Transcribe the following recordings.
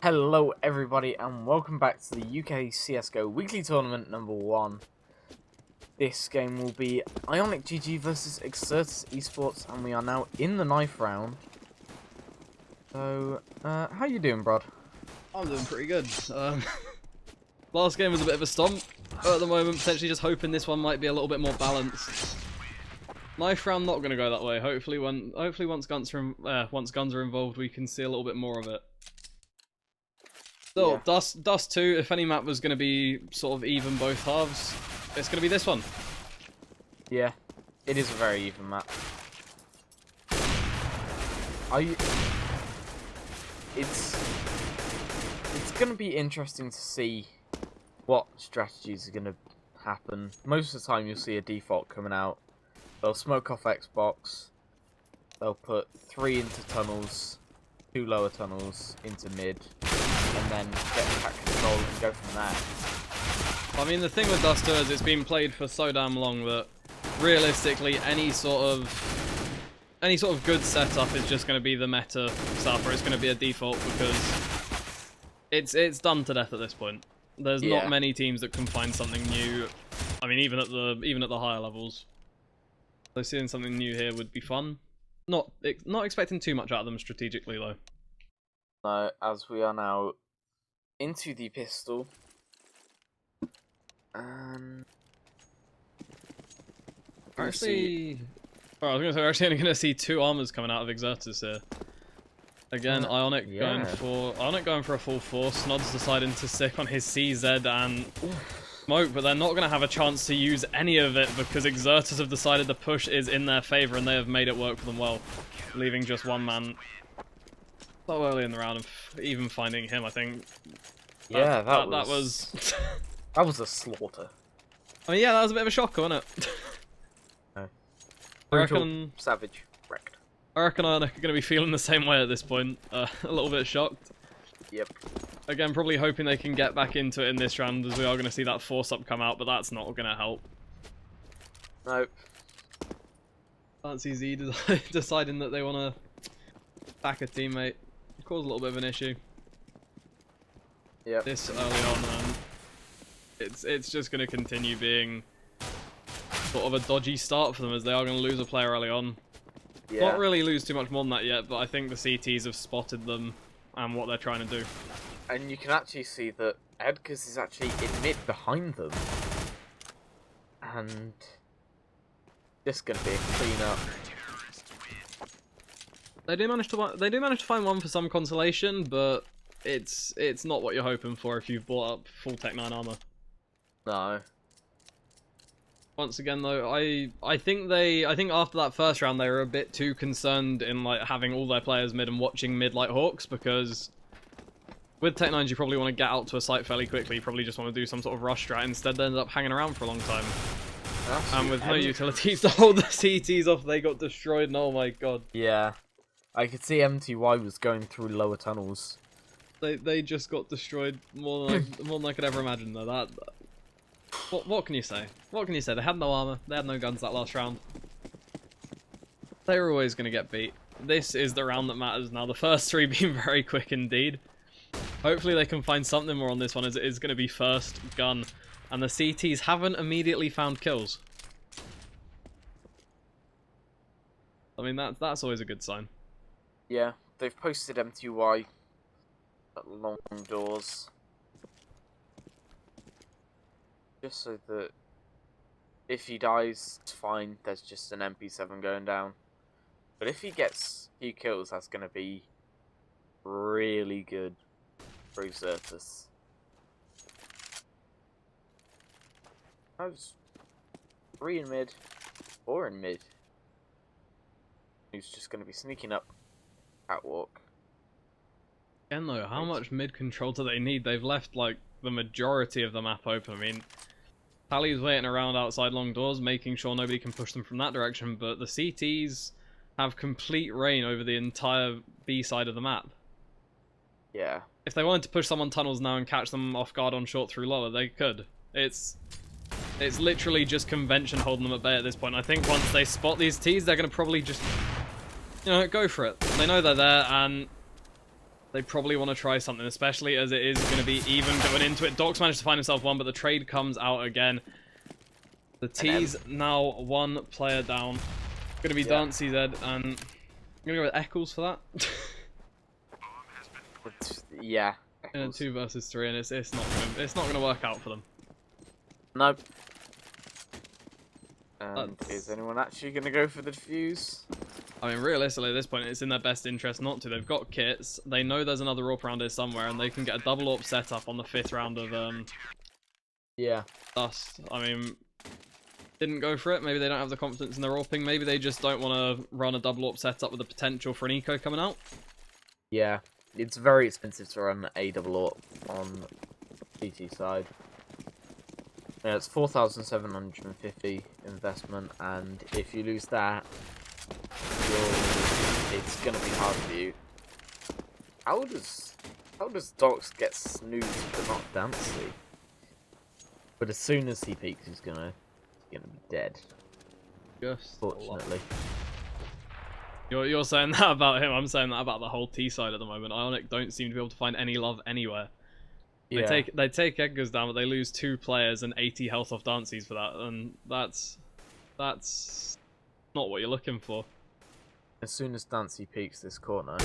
Hello everybody and welcome back to the UK CSGO Weekly Tournament number 1. This game will be Ionic GG versus Exertus eSports and we are now in the 9th round. So, how you doing, Brod? I'm doing pretty good. Last game was a bit of a stomp, but at the moment potentially just hoping this one might be a little bit more balanced. 9th round not going to go that way. Hopefully once guns are involved we can see a little bit more of it. So, Yeah. Dust 2, if any map was going to be sort of even both halves, it's going to be this one. Yeah, it is a very even map. It's going to be interesting to see what strategies are going to happen. Most of the time you'll see a default coming out. They'll smoke off Xbox. They'll put 3 into tunnels, 2 lower tunnels into mid, and then get attack control and go from there. I mean, the thing with Dust 2 is it's been played for so damn long that realistically any sort of good setup is just going to be the meta stuff, or it's going to be a default because it's done to death at this point. There's not many teams that can find something new. I mean, even at the higher levels. So seeing something new here would be fun. Not expecting too much out of them strategically though. No, as we are now into the pistol. Actually, I was gonna say we're actually only gonna see 2 armors coming out of Exertus here. Again, Ionic going for a full force. Snod's deciding to stick on his CZ and smoke, but they're not going to have a chance to use any of it because Exertus have decided the push is in their favour and they have made it work for them well, leaving just one man so early in the round of even finding him. I think. Yeah, that was that was a slaughter. I mean, yeah, that was a bit of a shocker, wasn't it? No. I reckon savage wrecked. I reckon Ionic are going to be feeling the same way at this point. A little bit shocked. Yep. Again, probably hoping they can get back into it in this round, as we are going to see that force-up come out, but that's not going to help. Nope. Fancy Z deciding that they want to back a teammate. Cause a little bit of an issue. Yep. This early on, it's just going to continue being sort of a dodgy start for them, as they are going to lose a player early on. Yeah. Not really lose too much more than that yet, but I think the CTs have spotted them and what they're trying to do. And you can actually see that Edgar's is actually in mid behind them. And just gonna be a clean up. They do manage to find one for some consolation, but it's not what you're hoping for if you've bought up full Tech 9 armor. No. Once again though, I think after that first round they were a bit too concerned in like having all their players mid and watching mid like hawks, because with Tech 9s you probably want to get out to a site fairly quickly, you probably just want to do some sort of rush strat. Instead they ended up hanging around for a long time. And with no utilities to hold the CTs off, they got destroyed, and oh my god. Yeah. I could see MTY was going through lower tunnels. They just got destroyed more than I could ever imagine though. What can you say? What can you say? They had no armor, they had no guns that last round. They were always going to get beat. This is the round that matters now. The first 3 being very quick indeed. Hopefully they can find something more on this one, as it is going to be first gun. And the CTs haven't immediately found kills. I mean, that's always a good sign. Yeah, they've posted MTY at long doors. Just so that if he dies, it's fine, there's just an MP7 going down. But if he gets a few kills, that's going to be really good for Exertus. I was 3 in mid, 4 in mid. He's just going to be sneaking up catwalk. Again though, how much mid control do they need? They've left like the majority of the map open. I mean, Tally's waiting around outside long doors, making sure nobody can push them from that direction, but the CTs have complete reign over the entire B side of the map. Yeah. If they wanted to push someone tunnels now and catch them off guard on short through lower, they could. It's literally just convention holding them at bay at this point. I think once they spot these Ts, they're going to probably just, you know, go for it. They know they're there, and They probably want to try something, especially as it is going to be even going into it. Doc's managed to find himself one, but the trade comes out again. The T's now 1 player down. Going to be Dancy Z, and I'm going to go with Eccles for that. Yeah. In a 2 versus 3, and it's not gonna work out for them. Nope. And is anyone actually going to go for the defuse? I mean, realistically, at this point, it's in their best interest not to. They've got kits. They know there's another AWP round here somewhere, and they can get a double AWP setup on the 5th round of Dust. I mean, didn't go for it. Maybe they don't have the confidence in their AWPing. Maybe they just don't want to run a double AWP setup with the potential for an eco coming out. Yeah, it's very expensive to run a double AWP on the CT side. Yeah, it's 4,750 investment, and if you lose that, it's gonna be hard for you. How does Dox get snoozed but not Dancy? But as soon as he peaks, he's gonna be dead. Just fortunately. You're saying that about him. I'm saying that about the whole T side at the moment. Ionic don't seem to be able to find any love anywhere. Yeah. They take Edgar's down, but they lose 2 players and 80 health off Dancy's for that, and that's not what you're looking for. As soon as Dancy peaks this corner,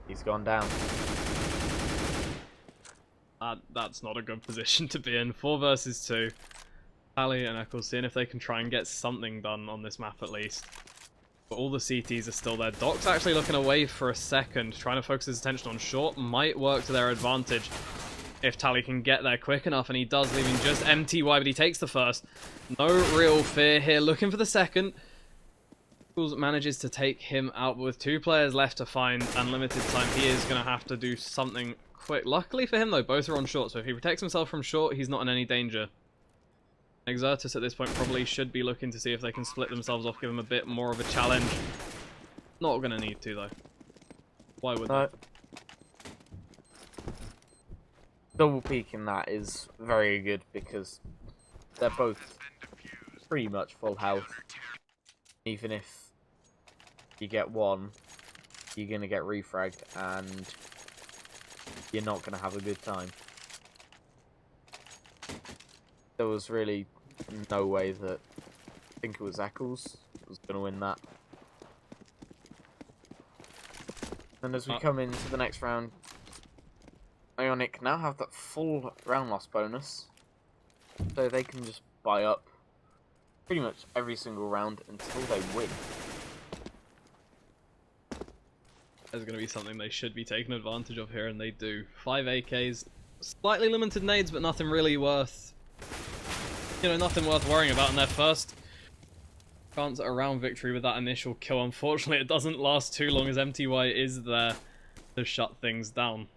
he's gone down. That's not a good position to be in. 4 versus 2. Tally and Eccles seeing if they can try and get something done on this map at least. But all the CTs are still there. Doc's actually looking away for a second, trying to focus his attention on short. Might work to their advantage if Tally can get there quick enough, and he does, leaving just MTY, but he takes the first. No real fear here, looking for the second. Eccles manages to take him out, but with 2 players left to find unlimited time, he is going to have to do something quick. Luckily for him, though, both are on short, so if he protects himself from short, he's not in any danger. Exertus at this point probably should be looking to see if they can split themselves off, give him a bit more of a challenge. Not going to need to, though. Why would they? Double peeking that is very good because they're both pretty much full health. Even if you get one, you're going to get refragged and you're not going to have a good time. There was really no way that, I think it was Eccles, was going to win that. And as we come into the next round, Ionic now have that full round loss bonus, so they can just buy up pretty much every single round until they win. There's going to be something they should be taking advantage of here, and they do. 5 AKs, slightly limited nades, but nothing really worth... nothing worth worrying about in their first chance at a round victory with that initial kill. Unfortunately, it doesn't last too long as MTY is there to shut things down.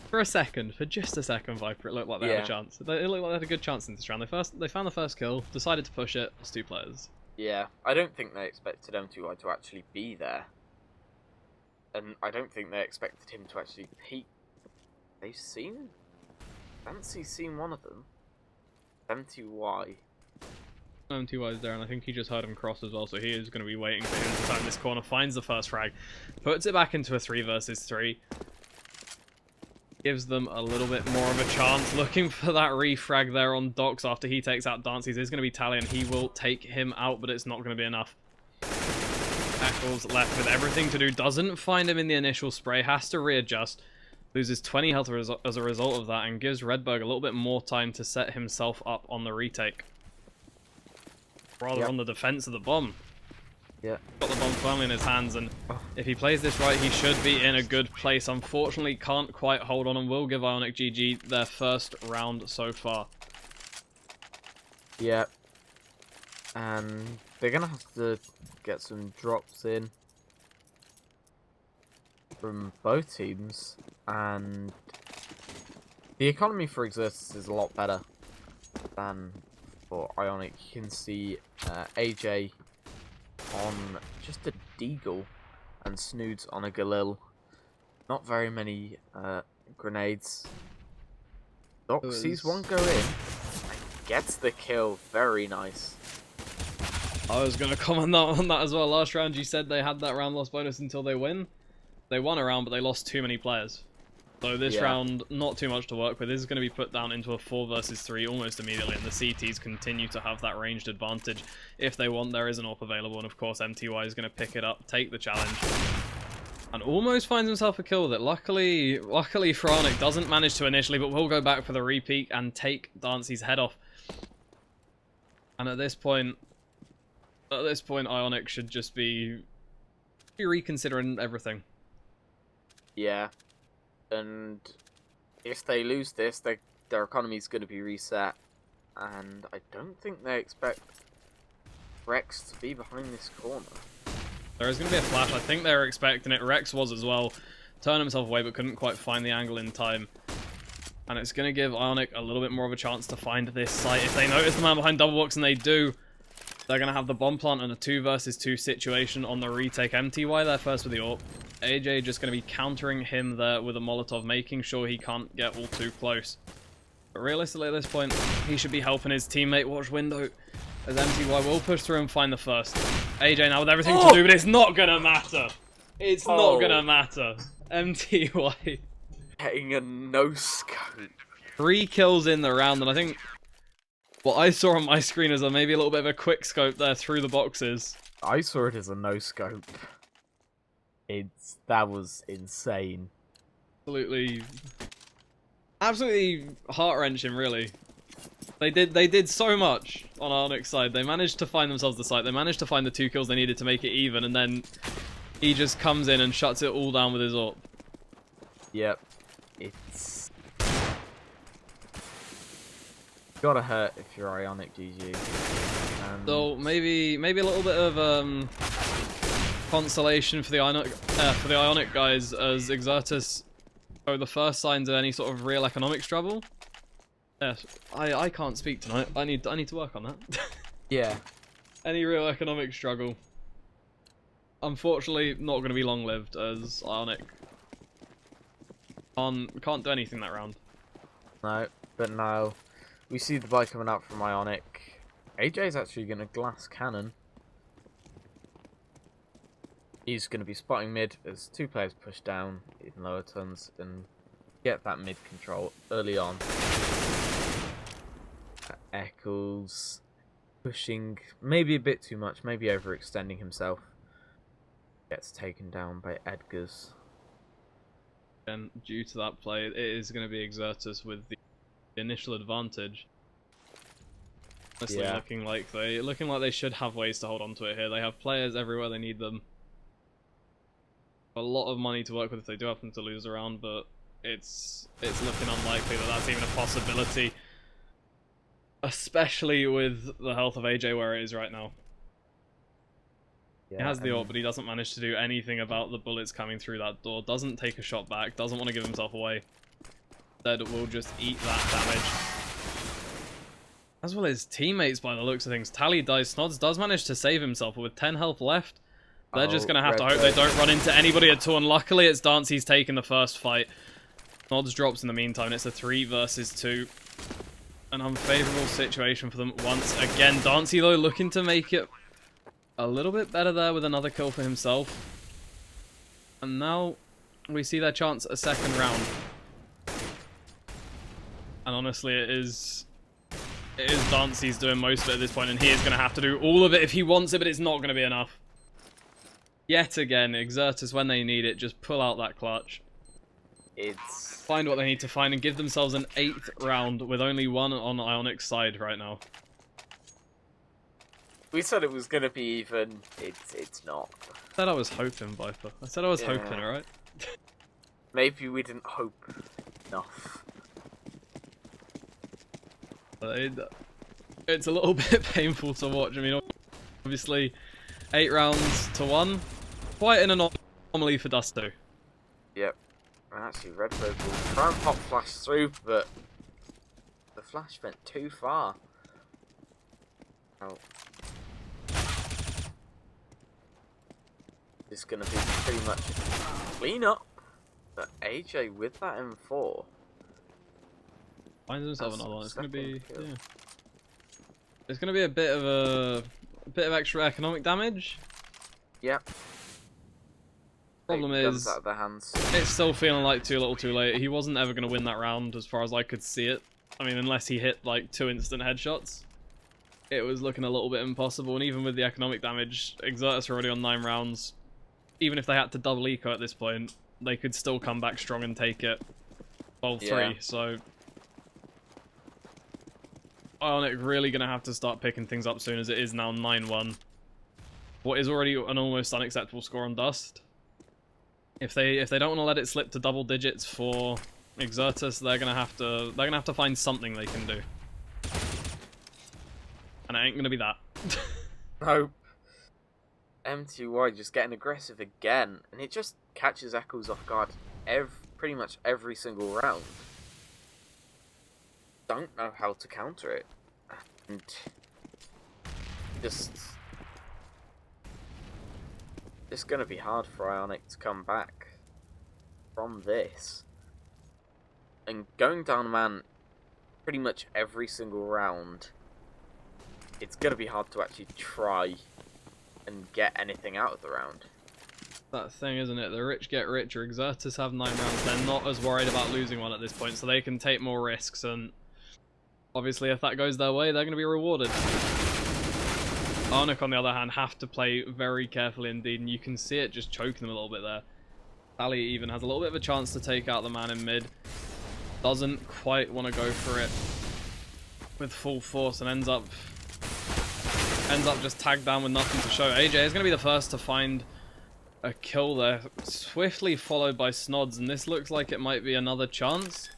For a second, for just a second, Viper, it looked like they had a chance. It looked like they had a good chance in this round. They found the first kill, decided to push it, lost 2 players. Yeah, I don't think they expected MTY to actually be there. And I don't think they expected him to actually peek. They've seen... Fancy's seen one of them. MTY. MTY is there, and I think he just heard him cross as well, so he is going to be waiting for him to find this corner, finds the first frag, puts it back into a 3 versus 3. Gives them a little bit more of a chance, looking for that refrag there on Dox after he takes out Dancy's. It's going to be Tally, and he will take him out, but it's not going to be enough. Eccles left with everything to do, doesn't find him in the initial spray, has to readjust. Loses 20 health as a result of that, and gives Redberg a little bit more time to set himself up on the retake. Rather on the defense of the bomb. Yeah. Got the bomb firmly in his hands, and if he plays this right, he should be in a good place. Unfortunately, can't quite hold on, and will give Ionic GG their first round so far. Yeah. And they're going to have to get some drops in from both teams, and the economy for Exertus is a lot better than for Ionic. You can see AJ on just a Deagle and Snoods on a Galil. Not very many grenades. Doc sees one go in and gets the kill. Very nice. I was going to comment on that as well. Last round you said they had that round loss bonus until they win. They won a round, but they lost too many players. So this Yeah. round, not too much to work with. This is going to be put down into a 4 versus 3 almost immediately, and the CTs continue to have that ranged advantage. If they want, there is an AWP available, and of course MTY is going to pick it up, take the challenge, and almost finds himself a kill with it. Luckily for Ionic, doesn't manage to initially, but will go back for the repeat and take Dancy's head off. And at this point, Ionic should just be reconsidering everything. Yeah. And if they lose this, their economy is going to be reset. And I don't think they expect Rex to be behind this corner. There is going to be a flash. I think they were expecting it. Rex was as well. Turned himself away, but couldn't quite find the angle in time. And it's going to give Ionic a little bit more of a chance to find this site. If they notice the man behind double box, and they do, they're going to have the bomb plant and a 2 versus 2 situation on the retake. MTY there first with the AWP. AJ just going to be countering him there with a Molotov, making sure he can't get all too close. But realistically at this point, he should be helping his teammate watch window, as MTY will push through and find the first. AJ now with everything to do, but it's not going to matter. It's not going to matter. MTY. Getting a no-scope. 3 kills in the round, and I think what I saw on my screen is maybe a little bit of a quick scope there through the boxes. I saw it as a no-scope. That was insane. Absolutely heart-wrenching, really. They did so much on Ionic's side. They managed to find themselves the site. They managed to find the 2 kills they needed to make it even, and then he just comes in and shuts it all down with his AWP. Yep. It's gotta hurt if you're Ionic, GG. So maybe a little bit of consolation for the Ionic guys, as Exertus show the first signs of any sort of real economic struggle. Yes, I can't speak tonight. I need to work on that. Yeah. Any real economic struggle. Unfortunately, not going to be long-lived, as Ionic can't do anything that round. No, but now we see the buy coming out from Ionic. AJ's actually going to glass cannon. He's going to be spotting mid as 2 players push down in lower tons and get that mid control early on. Eccles pushing maybe a bit too much, maybe overextending himself. Gets taken down by Edgar's. And due to that play, it is going to be Exertus with the initial advantage. Honestly, Yeah. looking like they should have ways to hold on to it here. They have players everywhere they need them. A lot of money to work with if they do happen to lose a round, but it's looking unlikely that that's even a possibility. Especially with the health of AJ where it is right now. Yeah, He has the AWP, but he doesn't manage to do anything about the bullets coming through that door. Doesn't take a shot back, doesn't want to give himself away. Instead will just eat that damage. As well as teammates by the looks of things. Tally dies. Snods does manage to save himself, but with 10 health left, they're just going to have to hope they don't run into anybody at all. And luckily it's Dancy's taking the first fight. Snods drops in the meantime. It's a 3 versus 2. An unfavourable situation for them once again. Dancy, though, looking to make it a little bit better there with another kill for himself. And now we see their chance a second round. And honestly, it is Dancy's doing most of it at this point, and he is going to have to do all of it if he wants it, but it's not going to be enough. Yet again, Exertus, when they need it, just pull out that clutch. Find what they need to find and give themselves an 8th round with only 1 on Ionic's side right now. We said it was going to be even. It's not. I said I was hoping, Viper. I said I was hoping, alright? Maybe we didn't hope enough. It's a little bit painful to watch. I mean, obviously, 8 rounds to 1. Quite an anomaly for Dusto. Yep. And actually, Redbird will try and pop flash through, but the flash went too far. Oh. It's going to be pretty much clean up. But AJ with that M4 finds himself That's another one. It's going to be second kill. It's going to be a bit of extra economic damage. Yep. Problem take the guns is, out of their hands. it's still feeling like too little too late. He wasn't ever going to win that round as far as I could see it. I mean, unless he hit like 2 instant headshots. It was looking a little bit impossible, and even with the economic damage, Exertus are already on 9 rounds. Even if they had to double eco at this point, they could still come back strong and take it 12-3, Yeah. so... Ionic really going to have to start picking things up soon, as it is now 9-1. What is already an almost unacceptable score on Dust. If they don't want to let it slip to double digits for Exertus, they're gonna have to find something they can do. And it ain't gonna be that. No. MTY just getting aggressive again, and it just catches Echoes off guard pretty much every single round. Don't know how to counter it. And just... It's going to be hard for Ionic to come back from this. And going down a man pretty much every single round, it's going to be hard to actually try and get anything out of the round. That thing, isn't it? The rich get richer. Exertus have 9 rounds. They're not as worried about losing one at this point, so they can take more risks. And obviously, if that goes their way, they're going to be rewarded. Ionic, on the other hand, have to play very carefully indeed, and you can see it just choking them a little bit there. Sally even has a little bit of a chance to take out the man in mid. Doesn't quite want to go for it with full force, and ends up just tagged down with nothing to show. AJ is going to be the first to find a kill there, swiftly followed by Snods, and this looks like it might be another chance.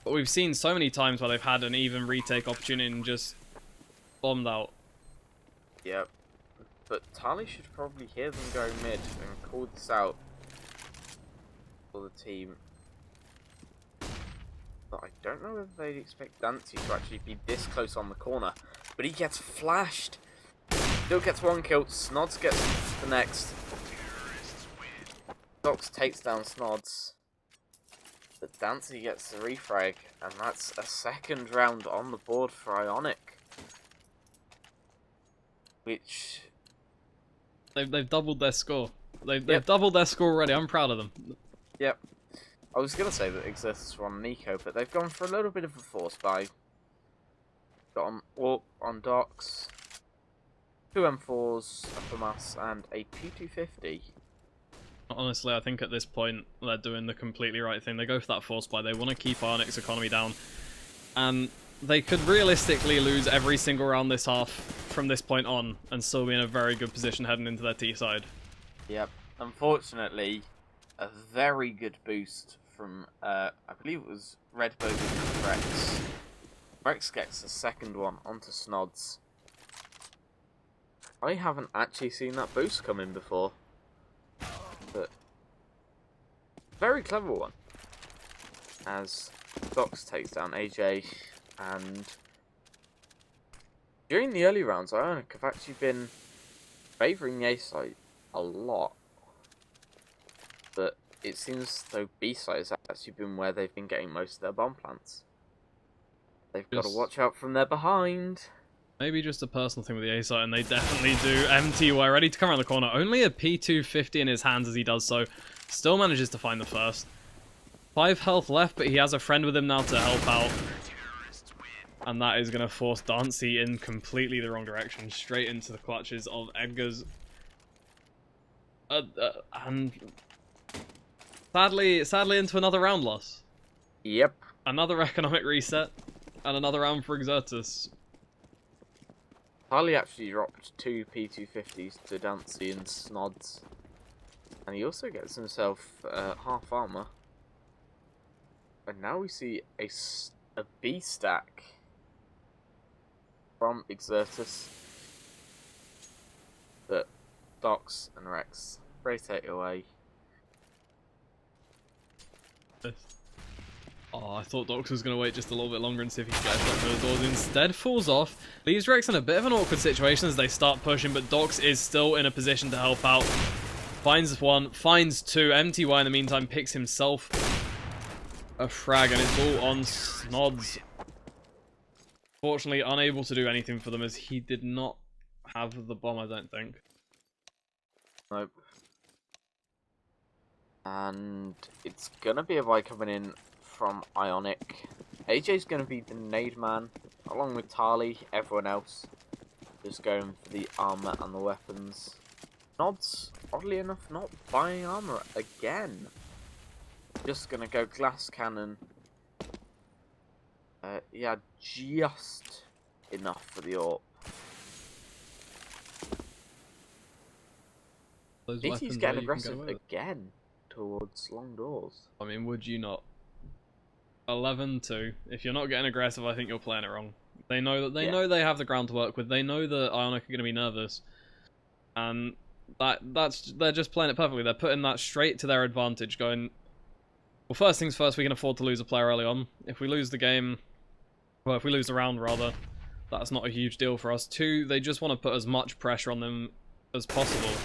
But we've seen so many times where they've had an even retake opportunity and just bombed out. Yep. But Tali should probably hear them go mid and call this out for the team. But I don't know whether they'd expect Dancy to actually be this close on the corner. But he gets flashed. Still gets 1 kill. Snods gets the next. Dox takes down Snods. But Dancy gets the refrag. And that's a 2nd round on the board for Ionic. Which... They've doubled their score. They've doubled their score already. I'm proud of them. Yep. I was going to say that Exertus were on Nico, but they've gone for a little bit of a force buy. Got on Warp, on Dox, 2 M4s, a FAMAS, and a P250. Honestly, I think at this point, they're doing the completely right thing. They go for that force buy. They want to keep Ionic's economy down. And they could realistically lose every single round this half from this point on and still be in a very good position heading into their T side. Yep. Unfortunately, a very good boost from, I believe it was Red Bogan and Rex. Rex gets the 2nd one onto Snods. I haven't actually seen that boost come in before. But, very clever one. As Dox takes down AJ, and during the early rounds, Ionic have actually been favouring the A side a lot. But it seems though B side has actually been where they've been getting most of their bomb plants. They've got to watch out from their behind. Maybe just a personal thing with the A side, and they definitely do. MTY ready to come around the corner. Only a P250 in his hands as he does so. Still manages to find the first. 5 health left, but he has a friend with him now to help out. And that is going to force Dancy in completely the wrong direction. Straight into the clutches of Edgar's. And sadly into another round loss. Yep. Another economic reset. And another round for Exertus. Harley actually dropped 2 P250s to Dancy and Snods. And he also gets himself half armor. And now we see a B stack from Exertus. But Dox and Rex rotate away. Oh, I thought Dox was going to wait just a little bit longer and see if he could get a shot through the doors. Instead, falls off. Leaves Rex in a bit of an awkward situation as they start pushing, but Dox is still in a position to help out. Finds 1, finds 2. MTY in the meantime picks himself a frag, and it's all on Snods. Fortunately, unable to do anything for them as he did not have the bomb, I don't think. Nope. And it's going to be a buy coming in from Ionic. AJ's going to be the nade man, along with Tali, everyone else. Just going for the armor and the weapons. Nods, oddly enough, not buying armor again. Just going to go glass cannon. Yeah, just enough for the AWP. DT's getting aggressive again towards long doors. I mean, would you not? 11-2. If you're not getting aggressive, I think you're playing it wrong. They know that they know they have the ground to work with. They know that Ionic are going to be nervous, and they're just playing it perfectly. They're putting that straight to their advantage. Going, well, first things first, we can afford to lose a player early on. If we lose the game, well, if we lose the round rather, that's not a huge deal for us. 2, they just want to put as much pressure on them as possible.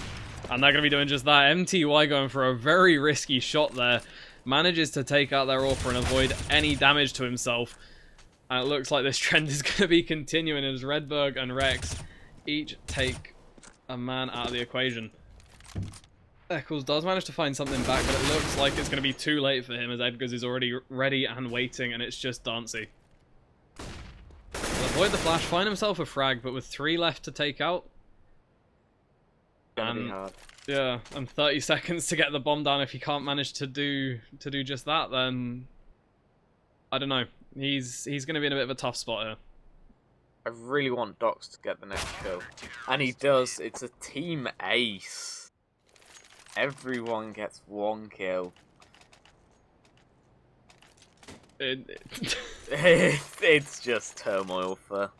And they're going to be doing just that. MTY going for a very risky shot there. Manages to take out their AWPer and avoid any damage to himself. And it looks like this trend is going to be continuing as Redberg and Rex each take a man out of the equation. Eccles does manage to find something back, but it looks like it's going to be too late for him as Edgars is already ready and waiting, and it's just Dancy. He'll avoid the flash, find himself a frag, but with 3 left to take out. Gonna be hard. Yeah, and 30 seconds to get the bomb down. If he can't manage to do just that, then I don't know. He's going to be in a bit of a tough spot here. I really want Docs to get the next kill, and he does. It's a team ace. Everyone gets 1 kill. It's just turmoil for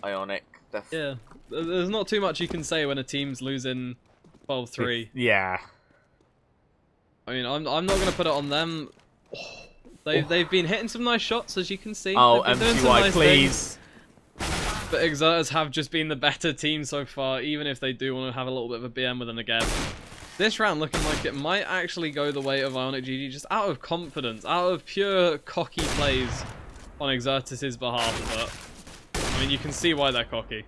Ionic. Yeah, there's not too much you can say when a team's losing 12-3. Yeah. I mean, I'm not going to put it on them. They've been hitting some nice shots, as you can see. Oh, MTY, please. But Exertus have just been the better team so far, even if they do want to have a little bit of a BM with them again. This round looking like it might actually go the way of Ionic GG, just out of confidence, out of pure cocky plays on Exertus' behalf. But I mean, you can see why they're cocky.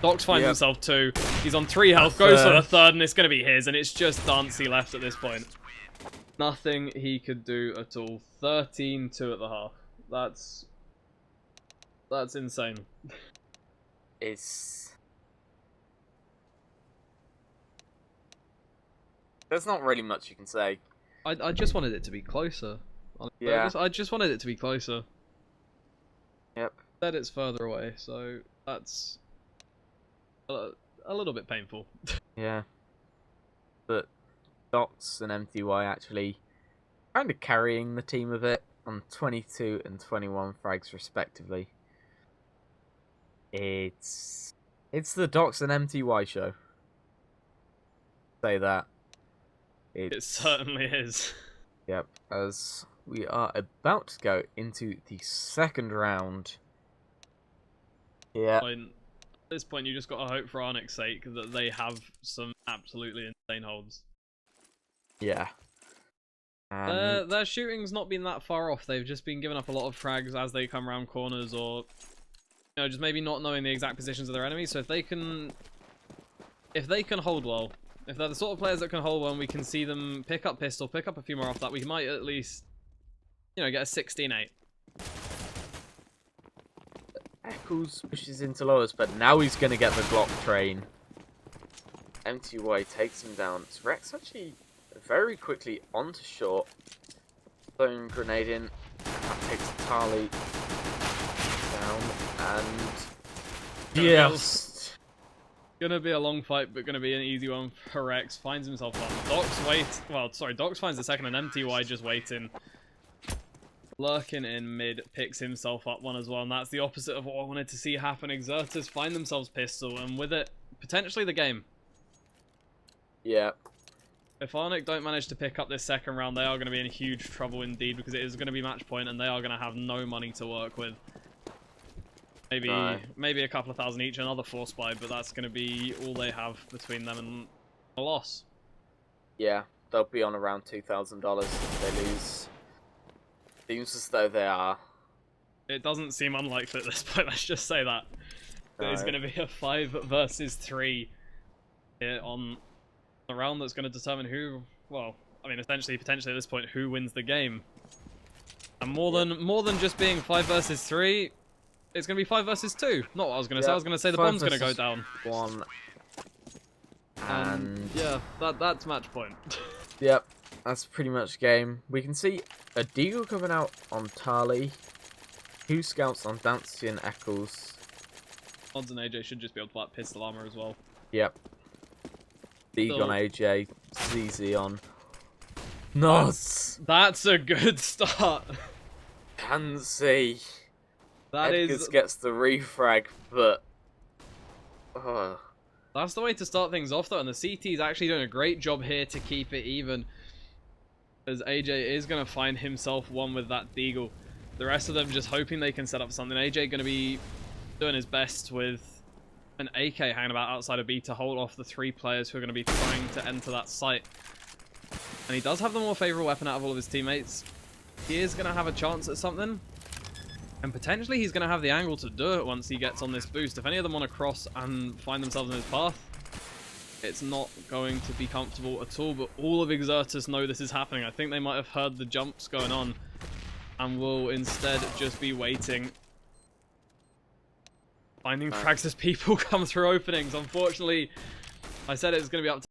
Docs finds himself 2. He's on 3 health, goes for the 3rd, and it's going to be his, and it's just Dancy left at this point. Nothing he could do at all. 13-2 at the half. That's insane. There's not really much you can say. I just wanted it to be closer. Yeah. I just wanted it to be closer. Yep. Said it's further away, so that's a little bit painful. Yeah. But Dots and MTY actually kind of carrying the team a bit on 22 and 21 frags respectively. It's the Docs and MTY show. Say that. It certainly is. Yep, as we are about to go into the second round. Yeah. At this point, you just got to hope for Ionic sake that they have some absolutely insane holds. Yeah. And their shooting's not been that far off. They've just been giving up a lot of frags as they come around corners, or just maybe not knowing the exact positions of their enemies. So if they can hold well, if they're the sort of players that can hold well, and we can see them pick up pistol, pick up a few more off that, we might at least, get a 16-8. Eccles pushes into lowers, but now he's going to get the Glock train. MTY takes him down. So Rex actually very quickly onto short. Throwing grenade in. That takes Tali down. And just Gonna be a long fight, but gonna be an easy one for Rex. Finds himself one. Docs finds the second, and MTY just waiting. Lurking in mid, picks himself up one as well, and that's the opposite of what I wanted to see happen. Exertus find themselves pistol, and with it, potentially the game. Yeah. If Ionic don't manage to pick up this second round, they are going to be in huge trouble indeed, because it is going to be match point, and they are going to have no money to work with. Maybe a couple of thousand each, another force buy, but that's going to be all they have between them and a loss. Yeah, they'll be on around $2,000 if they lose. Seems as though they are. It doesn't seem unlikely at this point, let's just say that. No. There's going to be a 5 versus 3 here on the round that's going to determine who... Well, I I mean, essentially, potentially at this point, who wins the game? And more than just being 5 versus 3, it's going to be 5 versus 2. Not what I was going to say. I was going to say the bomb's going to go down. 1. And yeah, that's match point. Yep, that's pretty much game. We can see a Deagle coming out on Tali, 2 scouts on Dancy and Eccles. Odds and AJ should just be able to put pistol armor as well. Yep. Deagle on AJ, ZZ on Nods. That's a good start. Dancy. That Edgar's is gets the refrag, but that's the way to start things off, though, and the CT is actually doing a great job here to keep it even, as AJ is going to find himself one with that Deagle. The rest of them just hoping they can set up something. AJ going to be doing his best with an AK hanging about outside of B to hold off the 3 players who are going to be trying to enter that site. And he does have the more favourable weapon out of all of his teammates. He is going to have a chance at something. And potentially he's going to have the angle to do it once he gets on this boost. If any of them want to cross and find themselves in his path, it's not going to be comfortable at all. But all of Exertus know this is happening. I think they might have heard the jumps going on and will instead just be waiting. Finding frags as people come through openings. Unfortunately, I said it's going to be up to